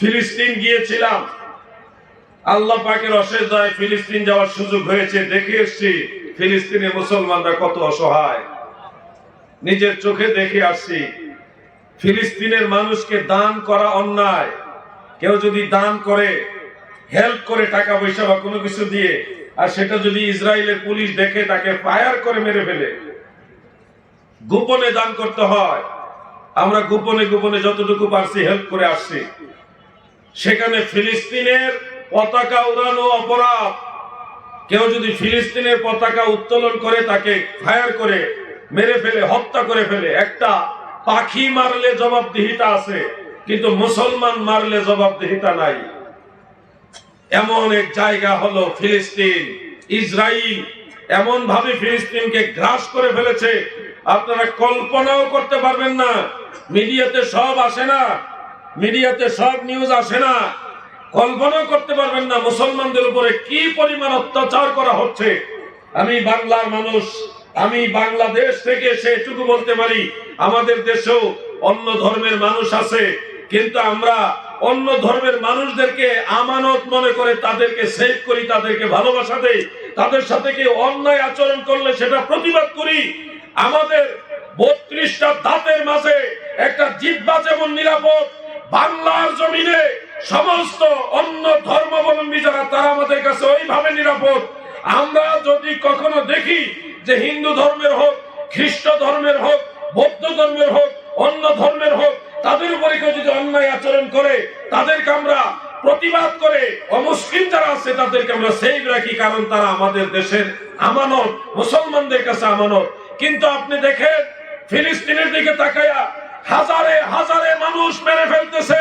ফিলিস্তিন গিয়েছিলাম, আল্লাহ পাকের অশেষ দয়ায় ফিলিস্তিন যাওয়ার সুযোগ হয়েছে। দেখে এসেছি ফিলিস্তিনের মুসলমানরা কত অসহায়, নিজের চোখে দেখে আসছি। ফিলিস্তিনের মানুষকে দান করা অন্যায়। কেউ যদি দান করে, হেল্প করে টাকা পয়সা বা কোনো কিছু দিয়ে, আর সেটা যদি ইসরায়েলের পুলিশ দেখে তাকে ফায়ার করে মেরে ফেলে। গোপনে দান করতে হয়। আমরা গোপনে গোপনে যতটুকু পারছি হেল্প করে আসছি। সেখানে ফিলিস্তিনের পতাকা উড়ানো অপরাধ। কেউ যদি ফিলিস্তিনের পতাকা উত্তোলন করে তাকে ফায়ার করে মেরে ফেলে, হত্যা করে ফেলে। একটা পাখি মারলে জবাবদিহিতা আছে, কিন্তু মুসলমান মারলে জবাবদিহিতা নাই। এমন এক জায়গা হলো ফিলিস্তিন। ইসরায়েল এমন ভাবে ফিলিস্তিনকে গ্রাস করে ফেলেছে, আপনারা কল্পনাও করতে পারবেন না। মিডিয়াতে সব আসে না, মিডিয়াতে সব নিউজ আসে না। কল্পনাও করতে পারবেন না মুসলমানদের উপরে কি পরিমাণ অত্যাচার করা হচ্ছে। আমি বাংলার মানুষ, আমি বাংলাদেশ থেকে সেটুকু বলতে পারি, আমাদের দেশেও অন্য ধর্মের মানুষ আছে, কিন্তু আমরা অন্য ধর্মের মানুষদেরকে আমানত মনে করে তাদেরকে সেভ করি, তাদেরকে ভালোবাসা দেই। তাদের সাথে কি অন্যায় আচরণ করলে সেটা প্রতিবাদ করি। আমাদের 32টা দাঁতের মাঝে একটা জিহ্বা যেমন নিরাপদ, বাংলার জমিনে সমস্ত অন্য ধর্মাবলম্বী যারা, তারা আমাদের কাছে ওইভাবে নিরাপদ। আমরা যদি কখনো দেখি যে হিন্দু ধর্মের হোক, খ্রিস্ট ধর্মের হোক, বৌদ্ধ ধর্মের হোক, অন্য ধর্মের হোক, তাদের উপরে কেউ যদি অন্যায় আচরণ করে, তাদেরকে আমরা প্রতিবাদ করে, অমুসলিম যারা আছে তাদেরকে আমরা সেভ রাখি, কারণ তারা আমাদের দেশের আমানত, মুসলমানদের কাছে আমানত। কিন্তু আপনি দেখেন ফিলিস্তিনের দিকে তাকায়া হাজারে হাজারে মানুষ মেরে ফেলতেছে,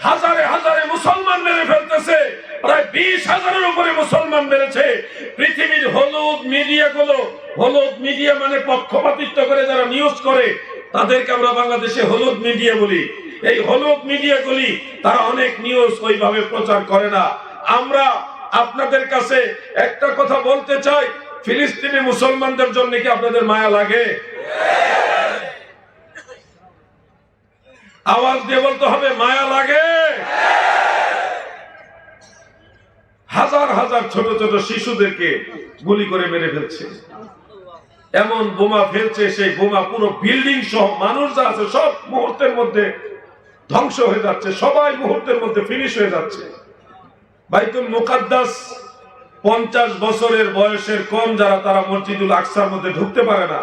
হাজারে হাজারে মুসলমান মেরে ফেলতেছে। প্রায় 20,000-এর উপরে মুসলমান মেরেছে। পৃথিবীর হলুদ মিডিয়াগুলো, হলুদ মিডিয়া মানে পক্ষপাতিত্ব করে যারা নিউজ করে, তাদেরকে আমরা বাংলাদেশে হলুদ মিডিয়া বলি। এই হলুদ মিডিয়াগুলি তারা অনেক নিউজ ওইভাবে প্রচার করে না। আমরা আপনাদের কাছে একটা কথা বলতে চাই, ফিলিস্তিনি মুসলমানদের জন্য কি আপনাদের মায়া লাগে? আওয়াজ দিয়ে বলতে হবে, মায়া লাগে? হাজার হাজার ছোট ছোট শিশুদেরকে গুলি করে মেরে ফেলছে, এমন বোমা ফেলছে, সেই বোমা পুরো বিল্ডিং সহ মানুষ যা আছে সব মুহূর্তের মধ্যে ধ্বংস হয়ে যাচ্ছে, সবাই মুহূর্তের মধ্যে ফিনিশ হয়ে যাচ্ছে। বাইতুল মুকাদ্দাস 50 বছরের বয়সের কম যারা, তারা মসজিদুল আকসার মধ্যে ঢুকতে পারে না।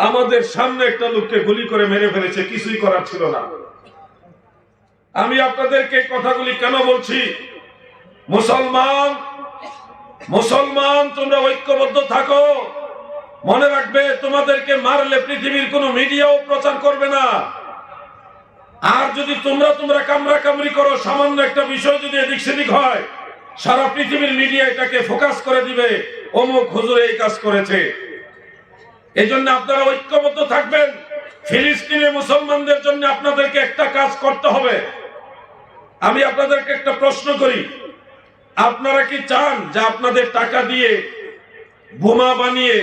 আমাদের সামনে একটা লোককে গুলি করে মেরে ফেলেছে, কিছুই করার ছিল না। আমি আপনাদেরকে কথাগুলি কেন বলছি? মুসলমান, মুসলমান তোমরা ঐক্যবদ্ধ থাকো। মনে রাখবে, তোমাদেরকে মারলে পৃথিবীর কোন মিডিয়াও প্রচার করবে না। আর যদি তোমরা কামড়া কামড়ি করো, সামান্য একটা বিষয় যদি এদিক সেদিক হয়, সারা পৃথিবীর মিডিয়া এটাকে ফোকাস করে দিবে, অমুক হুজুর এই কাজ করেছে। এই জন্য আপনারা ঐক্যবদ্ধ থাকবেন। ফিলিস্তিনের মুসলমানদের জন্য আপনাদেরকে একটা কাজ করতে হবে। আমি আপনাদেরকে একটা প্রশ্ন করি, আপনারা কি চান যে আপনাদের টাকা দিয়ে বোমা বানিয়ে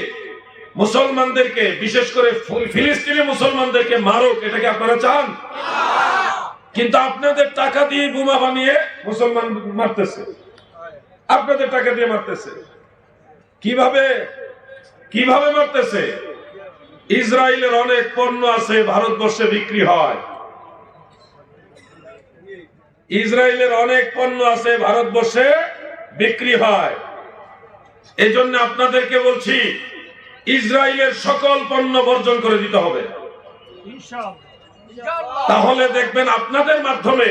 মুসলমানদেরকে, বিশেষ করে ফিলিস্তিনি মুসলমানদেরকে মারুক? এটা কি আপনারা চান? কিন্তু আপনাদের টাকা দিয়ে বোমা বানিয়ে মুসলমান মারতেছে, আপনাদের টাকা দিয়ে মারতেছে। কিভাবে কিভাবে মারতেছে? ইসরায়েলের অনেক পণ্য আছে ভারতবর্ষে বিক্রি হয়, ইসরায়েলের অনেক পণ্য আছে ভারতবর্ষে বিক্রি হয়। এই জন্য আপনাদেরকে বলছি, ইসরায়েলের সকল পণ্য বর্জন করে দিতে হবে। তাহলে দেখবেন আপনাদের মাধ্যমে,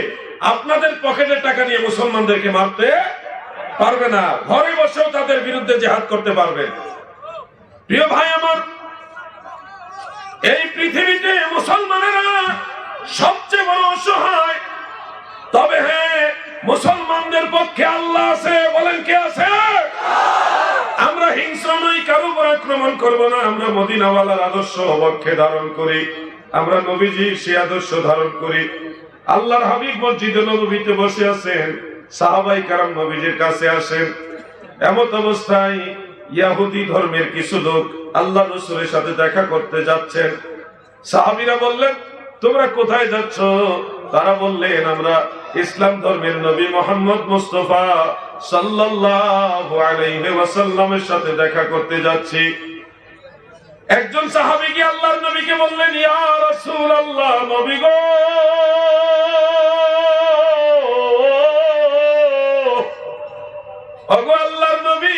আপনাদের পকেটের টাকা নিয়ে মুসলমানদেরকে মারতে পারবে না, ঘরে বসেও তাদের বিরুদ্ধে জিহাদ করতে পারবেন। প্রিয় ভাই আমার, এই পৃথিবীতে মুসলমানেরা সবচেয়ে বড় অসহায়। তবে হ্যাঁ, মুসলমানদের পক্ষে আল্লাহ আছে। বলেন কে আছে? আমরা হিংস্র নই, কারো উপর আক্রমণ করব না। আমরা মদিনাওয়ালার আদর্শ পক্ষে ধারণ করি, আমরা নবীজির সেই আদর্শ ধারণ করি। আল্লাহর হাবিব মসজিদে নববীতে বসে আছেন, সাহাবায়ে কেরাম নবীজির কাছে আসেন। এমত অবস্থায় ইহুদি ধর্মের কিছু লোক আল্লাহ রাসূলের সাথে দেখা করতে যাচ্ছেন। সাহাবীরা বললেন, তোমরা কোথায় যাচ্ছ? তারা বললেন, আমরা ইসলাম ধর্মের নবী মুহাম্মদ মুস্তাফা সাল্লাল্লাহু আলাইহি ওয়াসাল্লামের সাথে দেখা করতে যাচ্ছি। একজন সাহাবী কি আল্লাহর নবীকে বললেন, ইয়া রাসূলুল্লাহ, নবী গো, ওগো আল্লাহর নবী,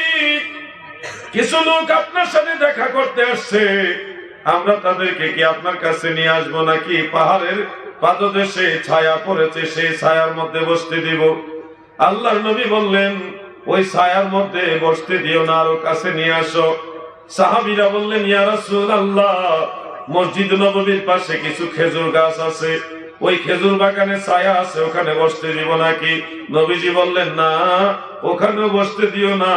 কিছু লোক আপনার সাথে দেখা করতে আসছে, আমরা তাদেরকে কি আপনার কাছে নিয়ে আসবো নাকি পাহাড়ের পাদদেশে ছায়া পড়েছে সেই ছায়ার মধ্যে বসতে দিব? আল্লাহর নবী বললেন, ওই ছায়ার মধ্যে বসতে দিও না, আরো কাছে নিয়ে আসো। সাহাবীরা বললেন, ইয়া রাসূলুল্লাহ, মসজিদ নববীর পাশে কিছু খেজুর গাছ আছে, ওই খেজুর বাগানে ছায়া আছে, ওখানে বসতে দিব নাকি? নবীজি বললেন, না, ওখানেও বসতে দিও না।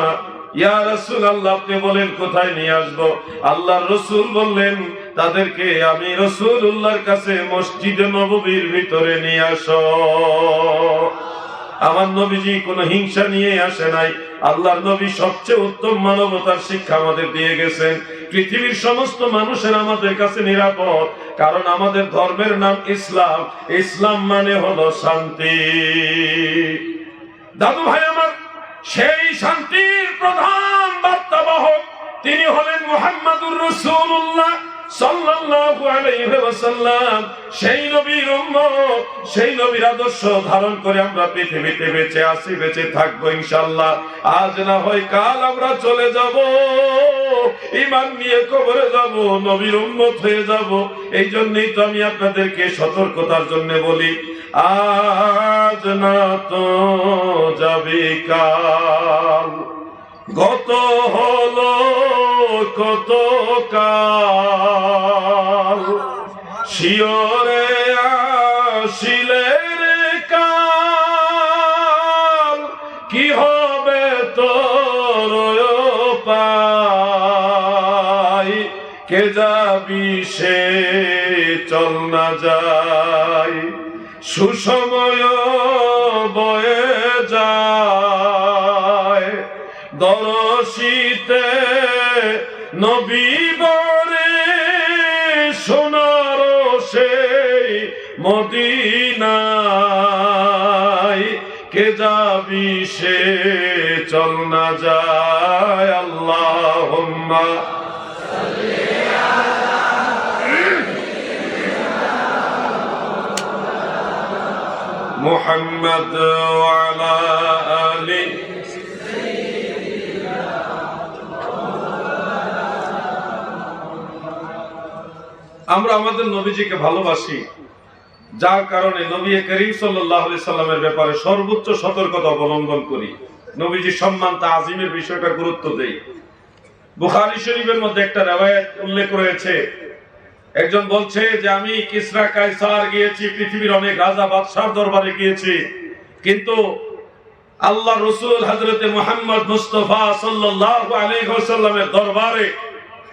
ইয়া রাসূলুল্লাহ, আপনি বলেন কোথায় নিয়ে আসবো? আল্লাহর রাসূল বললেন, তাদেরকে আমি রাসূলুল্লাহর কাছে মসজিদে নববীর ভিতরে নিয়ে আসো। আমার নবীজি কোনো হিংসা নিয়ে আসে নাই। আল্লাহর নবী সবচেয়ে উত্তম মানবতার শিক্ষা আমাদের দিয়ে গেছেন। পৃথিবীর সমস্ত মানুষের আমাদের কাছে নিরাপদ, কারণ আমাদের ধর্মের নাম ইসলাম। ইসলাম মানে হলো শান্তি। দাদু ভাই আমার, সেই শান্তির প্রধান বার্তাবাহক তিনি হলেন মুহাম্মাদুর রাসূলুল্লাহ সাল্লাল্লাহু আলাইহি ওয়াসাল্লাম। সেই নবীর উম্মত, সেই নবীর আদর্শ ধারণ করে আমরা পৃথিবীতে বেঁচে আছি, বেঁচে থাকবো ইনশাআল্লাহ। আজ না হয় কাল আমরা চলে যাব, ঈমান নিয়ে কবরে যাব, নবীর উম্মত হয়ে যাব। এই জন্যই তো আমি আপনাদেরকে সতর্কতার জন্য বলি, আজ না তো যাবে কাল, গত হলো কত কাল, শিওরে আসিলে রে কাল, কি হবে তোর পাই, কে যাবি সে চল না যাই, সুসময় বয়ে যায়, দরশিতে নবী বরে সোনার সেই মদিনায়, কে যাবি সে চল না যায়। আল্লাহুম্মা মুহাম্মদ ওয়া আলা আলি। আমরা আমাদের নবীজিকে ভালোবাসি, যার কারণে নবী করিম সাল্লাল্লাহু আলাইহি সাল্লামের ব্যাপারে সর্বোচ্চ সতর্কতা অবলম্বন করি। নবীজির সম্মান তাআযীমের বিষয়টা গুরুত্ব দেই। বুখারী শরীফের মধ্যে একটা riwayat উল্লেখ রয়েছে, একজন বলছে যে আমি কিসরা কায়সার গিয়েছি, পৃথিবীর অনেক রাজা বাদশার দরবারে গিয়েছি, কিন্তু আল্লাহ রাসূল হযরতে মুহাম্মদ মুস্তাফা সাল্লাল্লাহু আলাইহি ওয়াসাল্লামের দরবারে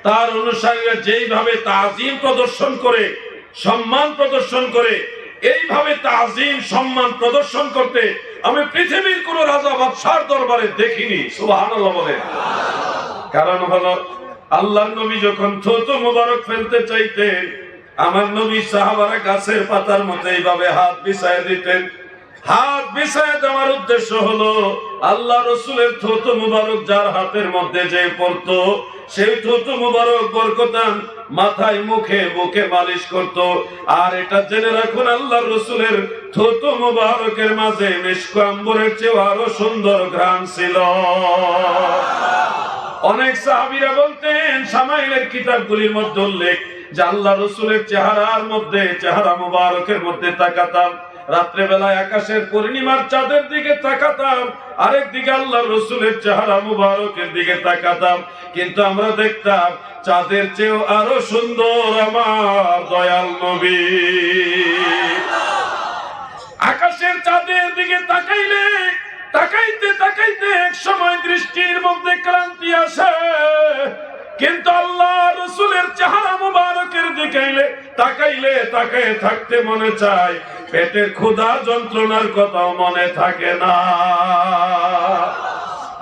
তার অনুসারীরা যেইভাবে তাআযীম প্রদর্শন করে, সম্মান প্রদর্শন করে, এইভাবে তাআযীম সম্মান প্রদর্শন করতে আমি পৃথিবীর কোন রাজা বাদশার দরবারে দেখিনি। সুবহানাল্লাহ বলেন। কারণ হলো আল্লাহর নবী যখন থুতু মুবারক ফেলতে চাইতেন, আমার নবী সাহাবারা গাছের পাতার মতো এইভাবে হাত বিছায় দিতেন। হাত বিছায় দেওয়ার উদ্দেশ্য হলো আল্লাহ রাসূলের থুতু মুবারক যার হাতের মধ্যে যে পড়তো, সেই থুতু মুবারক বরকতান মাথায়, মুখে, বুকে মালিশ করত। আর এটা জেনে রাখুন, আল্লাহর রাসূলের থুতু মুবারকের মাঝে মিশক আম্বরের চেয়ে আরো সুন্দর ঘ্রাণ ছিল। অনেক সাহাবীরা বলতেন, শামাইলের কিতাবগুলির মধ্যে উল্লেখ যে আল্লাহ রাসূলের চেহারার মধ্যে, চেহারা মুবারকের মধ্যে তাকাতাম, রাত্রে বেলায় আকাশের পূর্ণিমার চাঁদের দিকে তাকাতাম, আরেক দিকে আল্লাহর রাসূলের চেহারা মুবারকের দিকে তাকাতাম, কিন্তু আমরা দেখতাম চাঁদের চেয়েও আরো সুন্দর আমার দয়াল নবী। আকাশের চাঁদের দিকে তাকাইলে তাকাইতে তাকাইতে এক সময় দৃষ্টির মধ্যে ক্লান্তি আসে, কিন্তু আল্লাহ রাসূলের চেহারা মুবারকের দিকে তাকাইলে তাকায় থাকতে মনে চায়, পেটের ক্ষুধা যন্ত্রণার কথাও মনে থাকে না।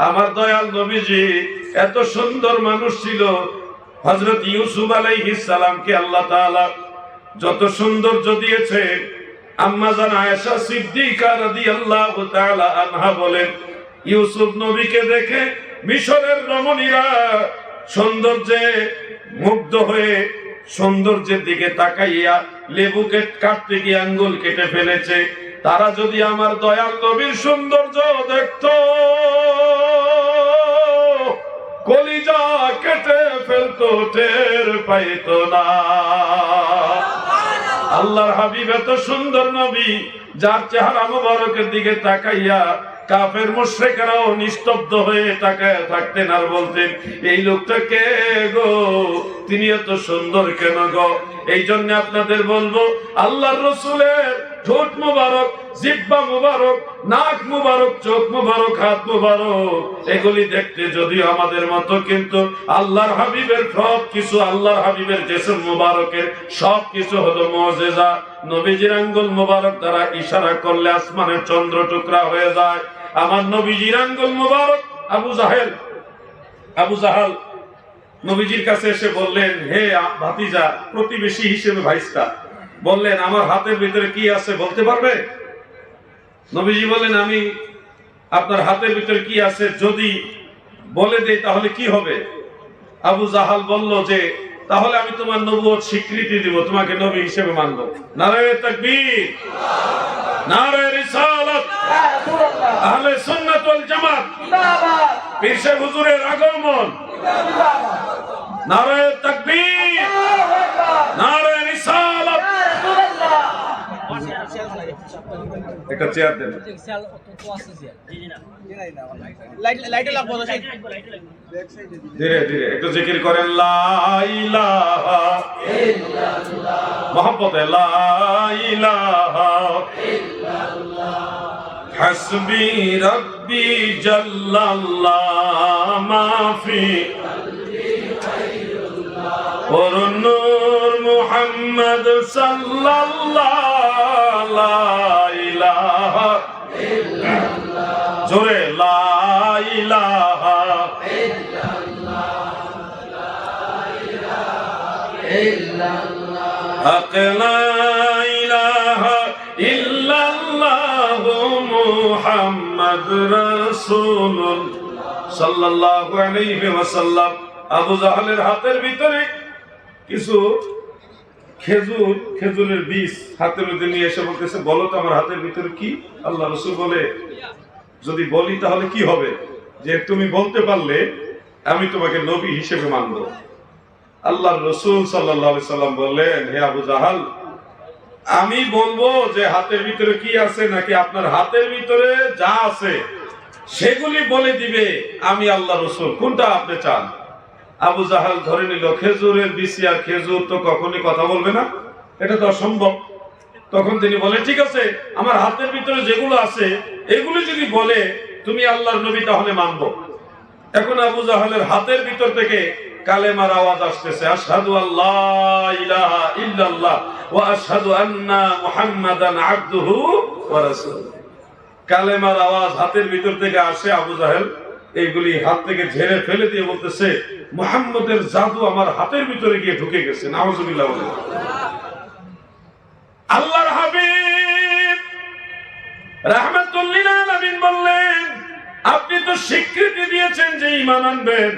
আমার দয়াল নবীজি এত সুন্দর মানুষ ছিল। হযরত ইউসুফ আলাইহিস সালামকে আল্লাহ তাআলা যত সৌন্দর্য দিয়েছে। আম্মা জান আয়েশা সিদ্দিকা রাদিয়াল্লাহু তাআলা আনহা বলেন, ইউসুফ নবীকে দেখে মিশরের রমণীরা সৌন্দর্যে মুগ্ধ হয়ে সৌন্দর্যের দিকে তাকাইয়া লেবু কাটতে গিয়ে আঙ্গুল কেটে ফেলেছে। তারা যদি আমার দয়াল নবীর সৌন্দর্য দেখতো, কলিজা কেটে ফেলতো, টের পাইতো না। আল্লাহর হাবিব এত সুন্দর নবী, যার চেহারা মুবারকের দিকে তাকাইয়া কাফের মুশরিকরাও নিস্তব্ধ হয়ে তাকায় থাকতেন আর বলতেন, এই লোকটা কে গো, তিনি এত সুন্দর কেন গো? এই জন্য আপনাদের বলবো, আল্লাহর রাসূলের ঠোঁট মুবারক, জিহ্বা মুবারক, নাক মুবারক, চোখ মুবারক, হাত মুবারক, এগুলি দেখতে যদিও আমাদের মতো, কিন্তু আল্লাহর হাবিবের সব কিছু, আল্লাহর হাবিবের জিসম মুবারকের সব কিছু হলো মুজিজা। নবীজির আঙ্গুল মুবারক দ্বারা ইশারা করলে আসমানের চন্দ্র টুকরা হয়ে যায়। আমার নবীজির আঙ্গুল মুবারক, আবু জাহাল নবীজির কাছে এসে বললেন, হে ভাতিজা, প্রতিবেশী হিসেবে ভাইস্তা, বললেন আমার হাতের ভিতরে কি আছে বলতে পারবে? নবীজি বললেন, আমি আপনার হাতের ভিতরে কি আছে যদি বলে দেই তাহলে কি হবে? আবু জাহাল বলল যে, তাহলে আমি তোমার নবুয়ত স্বীকৃতি দিব, তোমাকে নবী হিসেবে মানব। নারায়ে তাকবীর, নারায়ে রিসালাত, আহলে সুন্নাত ওয়াল জামাত, জিন্দাবাদ, পীর সাহেব হুজুরের আগমন, নারায়ে তাকবীর, নারায়ে রিসালাত। একটা চেয়ার দেন, ধীরে ধীরে একটু জিকির করেন, লা ইলাহা ইল্লাল্লাহ, মুহাম্মদে লা ইলাহা ইল্লাল্লাহ, হাসবি রাব্বি জাল্লাল্লাহ, মাফি ওর নূর মুহাম্মদ সাল্লাল্লাহু লা ইলাহা ইল্লাল্লাহ, জোরে লা ইলাহা ইল্লাল্লাহ, লা ইলাহা ইল্লাল্লাহ, হক লা ইলাহা ইল্লাল্লাহ, মুহাম্মদ রাসূলুল্লাহ সাল্লাল্লাহু আলাইহি ওয়াসাল্লাম। আবু জাহালের হাতের ভিতরে কিছু খেজুরের বীজ হাতের মধ্যে নিয়ে এসে বলতেছে, বলো তো আমার হাতের ভিতরে কি? আল্লাহ রাসূল বলে, যদি বলি তাহলে কি হবে? যে তুমি বলতে পারলে আমি তোমাকে নবী হিসেবে মানব। আল্লাহর রাসূল সাল্লাল্লাহু আলাইহি সাল্লাম বললেন, হে আবু জাহাল, আমি বলবো যে হাতের ভিতরে কি আছে, নাকি আপনার হাতের ভিতরে যা আছে সেগুলি বলে দিবে আমি আল্লাহর রাসূল? কোনটা আপনি চান? আবু জাহাল ধরে নিল খেজুরের বিচি, আর খেজুর তো কখনই কথা বলবে না, এটা তো অসম্ভব। তখন তিনি বলে, ঠিক আছে, আমার হাতের ভিতরে যেগুলো আছে এগুলো যদি বলে তুমি আল্লাহর নবী তাহলে মানব। এখন আবু জাহালের হাতের ভিতর থেকে কালেমার আওয়াজ আসতেছে, আশহাদু আল্লাহ ইলাহা ইল্লাল্লাহ ওয়া আশহাদু আন্না মুহাম্মাদান আবদুহু ওয়া রাসূলুহু। কালেমার আওয়াজ হাতের ভিতর থেকে আসে। আবু জাহেল এইগুলি হাত থেকে ঝেড়ে ফেলে দিয়ে বলতেছে, মুহাম্মদের জাদু আমার হাতের ভিতরে গিয়ে ঢুকে গেছে। নাউজুবিল্লাহ। আল্লাহর হাবিব রাহমাতুল লিল আলামিন বললেন, আপনি তো স্বীকৃতি দিয়েছেন যে ঈমান আনবেন,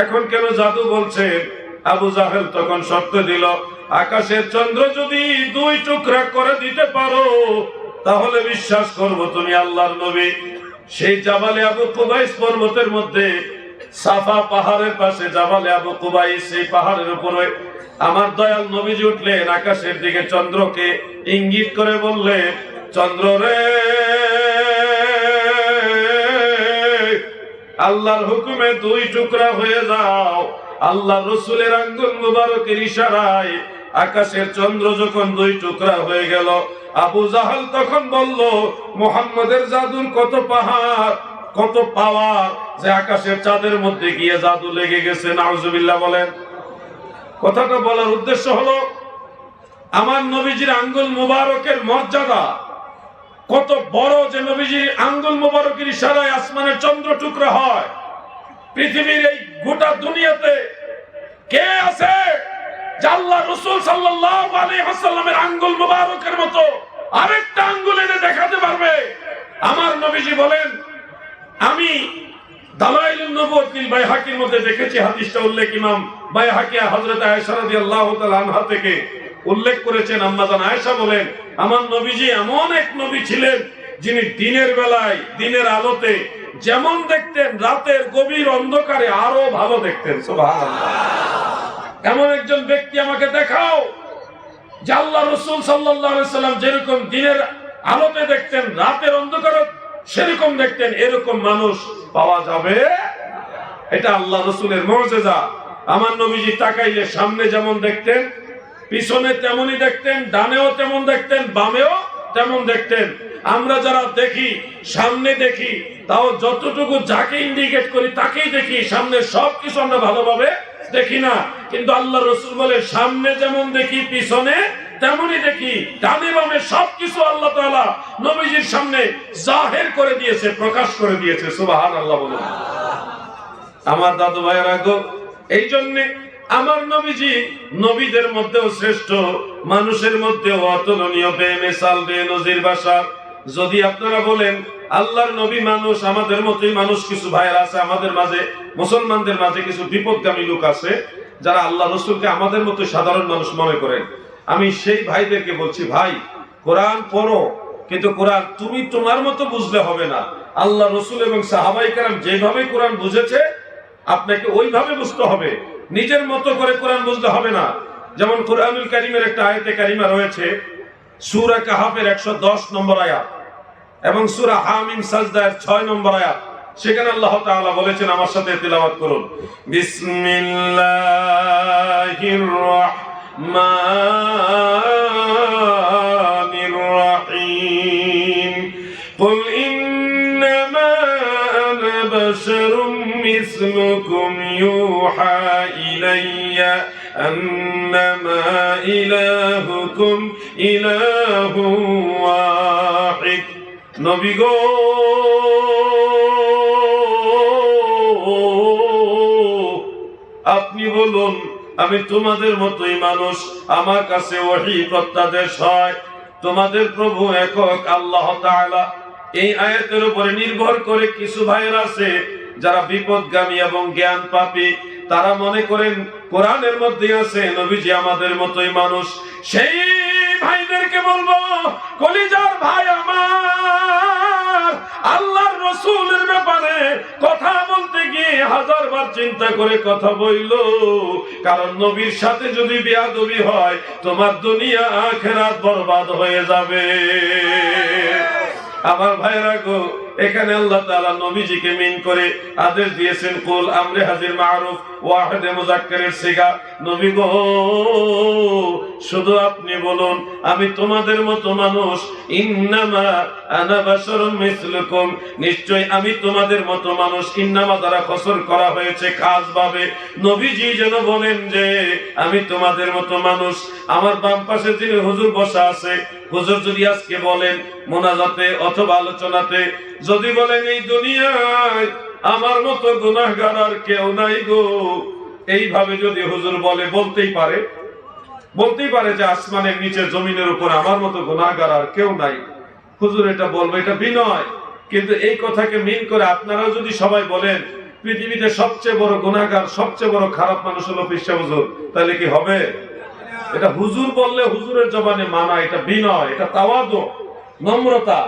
এখন কেন জাদু বলছেন? আবু জাহেল তখন শর্ত দিল, আকাশের চন্দ্র যদি দুই টুকরা করে দিতে পারো তাহলে বিশ্বাস করব তুমি আল্লাহর নবী। সেই জাবালে আবু কুবাইস পর্বতের মধ্যে, সাফা পাহাড়ের পাশে জাবালে আবু কুবাইস, সেই পাহাড়ের উপরে আমার দয়াল নবীজি উঠলেন, আকাশের দিকে চন্দ্রকে ইঙ্গিত করে বললেন, চন্দ্র রে, আল্লাহর হুকুমে দুই টুকরা হয়ে যাও। আল্লাহ রাসূলের আঙ্গুল মুবারকের ইশারায় আকাশের চন্দ্র যখন দুই টুকরা হয়ে গেল, আবু জাহাল তখন বলল, মুহাম্মদের জাদুর কত পাহাড়, কত পাওয়ার, যে আকাশের চাঁদের মধ্যে গিয়ে জাদু লেগে গেছে। নাউজুবিল্লাহ বলেন। কথাটা বলার উদ্দেশ্য হলো, আমার নবীজির আঙ্গুল মুবারকের মর্যাদা কত বড়, যে নবীজির আঙ্গুল মুবারকের ইশারায় আসমানের চন্দ্র টুকরা হয়। পৃথিবীর এই গোটা দুনিয়াতে কে আছে যে আল্লাহ রাসূল সাল্লাল্লাহু আলাইহি ওয়াসাল্লামের আঙ্গুল মোবারকের মতো আরেকটা আঙ্গুল এনে দেখাতে পারবে? আমার নবীজি বলেন, আমি দালাইলুন নবুওয়াত বিল বাইহাকির মধ্যে দেখেছি, হাদিসটা উল্লেখ ইমাম বাইহাকি হযরত আয়েশা রাদিয়াল্লাহু তাআলা আনহা থেকে উল্লেখ করেছেন। আম্মা জান আয়েশা বলেন, আমার নবীজি এমন এক নবী ছিলেন যিনি দিনের বেলায় দিনের আলোতে যেমন দেখতেন, রাতের গভীর অন্ধকারে আরো ভালো দেখতেন। সুবহানাল্লাহ। এমন একজন ব্যক্তি আমাকে দেখাও যে আল্লাহ রাসূল সাল্লাল্লাহু আলাইহি সাল্লাম যেরকম দিনের আলোতে দেখতেন, রাতের অন্ধকারে সেরকম দেখতেন। এরকম মানুষ পাওয়া যাবে? এটা আল্লাহ রাসূলের মুজিজা। আমার নবীজি তাকাইলে সামনে যেমন দেখতেন, পিছনে তেমনই দেখতেন, ডানেও তেমন দেখতেন, বামেও তেমন দেখতেন। আমরা যারা দেখি, সামনে দেখি, তাও যতটুকু যাকে ইন্ডিকেট করি তাকেই দেখি, সামনে সবকিছু আমরা ভালোভাবে দেখি না। কিন্তু আল্লাহ রাসূল বলে, সামনে যেমন দেখি পিছনে তেমনই দেখি, ডানে বামে সবকিছু আল্লাহ তাআলা নবীজির সামনে জাহির করে দিয়েছে, প্রকাশ করে দিয়েছে। সুবহানাল্লাহ বলুন। আমার দাদু ভাইয়েরা গো, এই জন্য আমার নবীজি নবীদের মধ্যেও শ্রেষ্ঠ, মানুষের মধ্যেও অতুলনীয়, বেমিসাল, বেনজির ভাষা। যদি আপনারা বলেন আল্লাহর নবী মানুষ, আমাদের মতোই মানুষ, কিছু ভাইয়েরা আছে আমাদের মাঝে, মুসলমানদের মাঝে কিছু বিপদগামী লোক আছে যারা আল্লাহ রাসূলকে আমাদের মতো সাধারণ মানুষ মনে করেন। আমি সেই ভাইদেরকে বলছি, ভাই কোরআন পড়ো, কিন্তু কোরআন তুমি তোমার মতো বুঝলে হবে না। আল্লাহ রাসূল এবং সাহাবায়ে কেরাম যেভাবে কোরআন বুঝেছে আপনাকে ওইভাবে বুঝতে হবে, নিজের মতো করে কোরআন বুঝলে হবে না। যেমন কোরআনুল কারীমের একটা আয়াতে কারিমা রয়েছে, সূরা কাহাফের 110 নম্বর আয়াত এবং সূরা হামিম সাজদার 6 নম্বর আয়াত। সেখানে আল্লাহ তাআলা বলেছেন, আমার সাথে তিলাওয়াত করুন, বিসমিল্লাহির রাহমানির রাহিম, কুল ইন্নামা আনা বাশারুম মিসলুকুম ইউহা ইলাইয়া আন্নামা ইলাহুকুম ইলাহুন ওয়াহিদ। নবী গো, আপনি বলুন, আমি তোমাদের মতোই মানুষ, আমার কাছে ওহী প্রত্যাদেশ হয়, তোমাদের প্রভু একক আল্লাহ তাআলা। এই আয়াতের উপরে নির্ভর করে কিছু ভাইয়েরা আছে যারা বিপদগামী এবং জ্ঞান পাপী, তারা মনে করেন কোরআনের মধ্যে আছে নবীজি আমাদের মতোই মানুষ। সেই ভাইদেরকে বলবো, কলিজার ভাই আমার, আল্লাহর রাসূলের ব্যাপারে কথা বলতে গিয়ে হাজারবার চিন্তা করে কথা বইলো, কারণ নবীর সাথে যদি বেয়াদবি হয় তোমার দুনিয়া আখিরাত বরবাদ হয়ে যাবে। আমার ভাইরা গো, এখানে আল্লাহ তাআলা নবীজিকে মিন করে আদেশ দিয়েছেন, কুল আমরে হাজির মারুফ ওয়াহিদে মুযাক্কারের সিগা। নবী গো, শুধু আপনি বলুন, আমি তোমাদের মতো মানুষ, ইন্নামা আনা বাশারুম মিসলুকুম, নিশ্চয় আমি তোমাদের মতো মানুষ। ইন্নামা দ্বারা কসর করা হয়েছে খাস ভাবে। নবীজি যেন বলেন যে আমি তোমাদের মতো মানুষ। আমার বাম পাশে যিনি হুজুর বসা আছে, হুজুর যদি আজকে বলেন মোনাজাতে অথবা আলোচনাতে, যদি বলেন এই দুনিয়ায় আমার মতো গুনাহগার আর কেউ নাই গো, এইভাবে যদি হুজুর বলে, বলতেই পারে যে আসমানের নিচে জমিনের উপর আমার মতো গুনাহগার আর কেউ নাই, হুজুর এটা বলবে, এটা বিনয়। কিন্তু এই কথাকে মিন করে আপনারাও যদি সবাই বলেন পৃথিবীতে সবচেয়ে বড় গুনাহগার, সবচেয়ে বড় খারাপ মানুষ হলো পীর সাহেব হুজুর, তাহলে কি হবে? এটা হুজুর বললে হুজুরের জবানে মানা, এটা বিনয়, এটা তাওয়াদু, নম্রতা।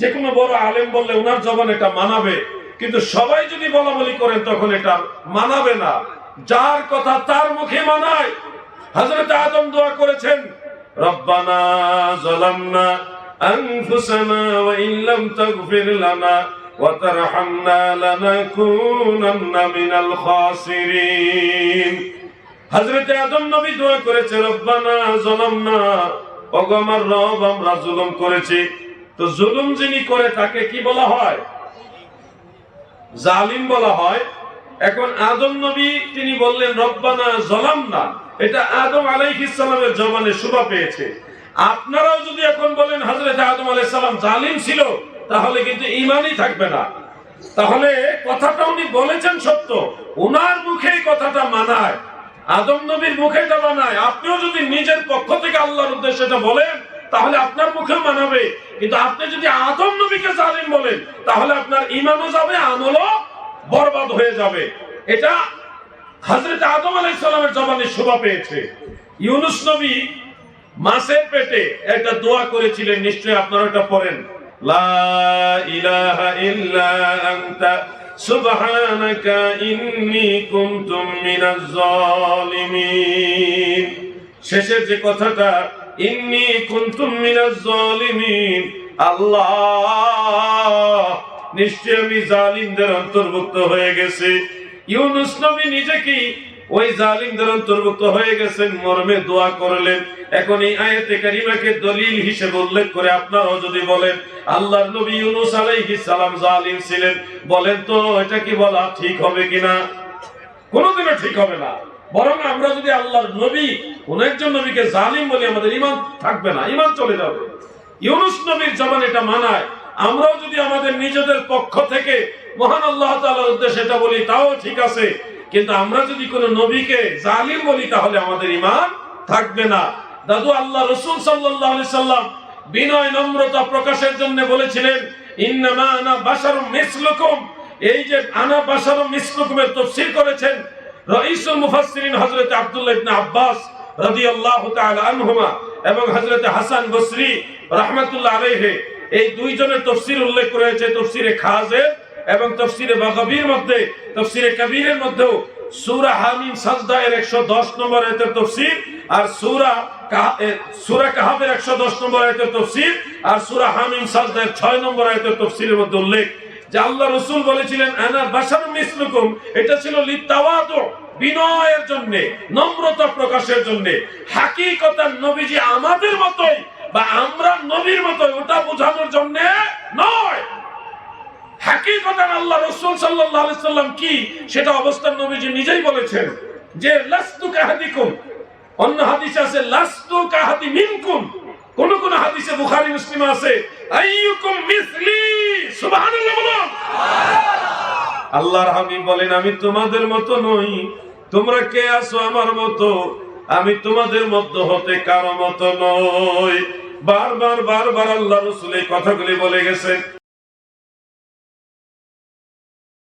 যে কোনো বড় আলেম বললে ওনার জবানে এটা মানাবে, কিন্তু সবাই যদি বলা বলি করেন তখন এটা মানাবে না। যার কথা তার মুখে মানায়। হযরত আদম দোয়া করেছেন, রব্বানা যালামনা আনফুসানা ওয়া ইল্লাম তাগফির লানা ওয়া তারহামনা লানাকুনান্না মিনাল খাসিরিন। হযরত আদম নবী দোয়া করেছে, রব্বানা যালামনা, ওগো আমার রব, আমরা জুলুম করেছি। তো জুলুম যিনি করে তাকে কি বলা হয়? জালিম বলা হয়। এখন আদম নবী তিনি বললেন রব্বানা যালামনা, এটা আদম আলাইহিস সালামের জবানে শোভা পেয়েছে। আপনারাও যদি এখন বলেন হযরত আদম আলাইহিস সালাম জালিম ছিল, তাহলে কিন্তু ঈমানই থাকবে না। তাহলে কথাটা উনি বলেছেন সত্য, ওনার মুখেই কথাটা মানায়। আদম নবীর মুখে এটা মানায়, আপনিও যদি নিজের পক্ষ থেকে আল্লাহর উদ্দেশ্যে এটা বলেন তাহলে আপনার মুখেও মানাবে। কিন্তু আপনি যদি আদম নবীকে জালিম বলেন তাহলে আপনার ঈমানও যাবে, আমলও বরবাদ হয়ে যাবে। এটা হযরত আদম আলাইহিস সালামের জবানে শোভা পেয়েছে। ইউনূস নবী মাছের পেটে একটা দোয়া করেছিলেন, নিশ্চয়ই আপনারা এটা পড়েন, লা ইলাহা ইল্লা আনতা সুবহানাকা ইন্নী কুনতু মিনাজ জালিমিন। শেষের যে কথাটা, ইন্নী কুনতু মিনাজ জালিমিন, আল্লাহ নিশ্চয় আমি জালিমদের অন্তর্ভুক্ত হয়ে গেছি। ইউনূস নবী নিজে কি ওই জালিমদের অন্তর্ভুক্ত হয়ে গেছেন মর্মে দোয়া করলেন। এখন এই আয়াতে কারিমাকে দলিল হিসেবে উল্লেখ করে আপনারাও যদি বলেন আল্লাহর নবী ইউনূস আলাইহিস সালাম জালিম ছিলেন, বলেন তো এটা কি বলা ঠিক হবে কিনা? কোনোদিনও ঠিক হবে না। বরং আমরা যদি আল্লাহর নবী কোন একজন নবীকে জালিম বলি আমাদের ঈমান থাকবে না, ঈমান চলে যাবে। ইউনূস নবীর জবান এটা মানায়। আমরাও যদি আমাদের নিজেদের পক্ষ থেকে মহান আল্লাহ তাআলার উদ্দেশ্যে এটা বলি তাও ঠিক আছে, কিন্তু আমরা যদি কোন নবীকে জালিম বলি তাহলে আমাদের ঈমান থাকবে না। দাদু আল্লাহ রাসূল সাল্লাল্লাহু আলাইহি সাল্লাম বিনয় নম্রতা প্রকাশের জন্য বলেছিলেন, ইন্নামা আনা বাশারুম মিসলুকুম। এই যে আনা বাশারুম মিসলুকুমের তাফসীর করেছেন রাইসুল মুফাসসিরিন হযরত আব্দুল্লাহ ইবনে আব্বাস রাদিয়াল্লাহু তাআলা আনহুমা এবং হযরত হাসান বসরি রাহমাতুল্লাহ আলাইহি। এই দুইজনের তাফসীর উল্লেখ করেছে তাফসীরে খাজের এবং তাফসীরে বাগাবীর মধ্যে। তাফসীরে কবীরের মধ্যেও সূরা হামিম সাজদা এর 110 নম্বর আয়াতের তাফসীর, আর সূরা কাহাফের 110 নম্বর আয়াতের তাফসীর, আর সূরা হামিম সাজদা এর 6 নম্বর আয়াতের তাফসীরের মধ্যে উল্লেখ যে আল্লাহ রাসূল বলেছিলেন আনা বাশারুম মিসলুকুম। এটা ছিল লিতাওয়াদু, বিনয়ের জন্য, নম্রতা প্রকাশের জন্য। হাকিকতান নবীজি আমাদের মতোই বা আমরা নবীর মতোই ওটা বোঝানোর জন্য নয়। হাকিকতান আল্লাহ রাসূল সাল্লাল্লাহু আলাইহি সাল্লাম কি সেটা অবস্থান নবীজি নিজেই বলেছেন যে লাস্তু কাহাদিকুম। অন্য হাদিসে আছে লাস্তু কাহাদি মিনকুম। কোন কোন হাদিসে বুখারী মুসলিম আছে আইয়ুকুম মিসলি। সুবহানাল্লাহ বলুন। আল্লাহর হাবিব বলেন আমি তোমাদের মতো নই। তোমরা কে আছো আমার মতো? আমি তোমাদের মধ্যে হতে কারো মতো নই। বারবার বারবার আল্লাহ রাসূল এই কথাগুলি বলে গেছেন।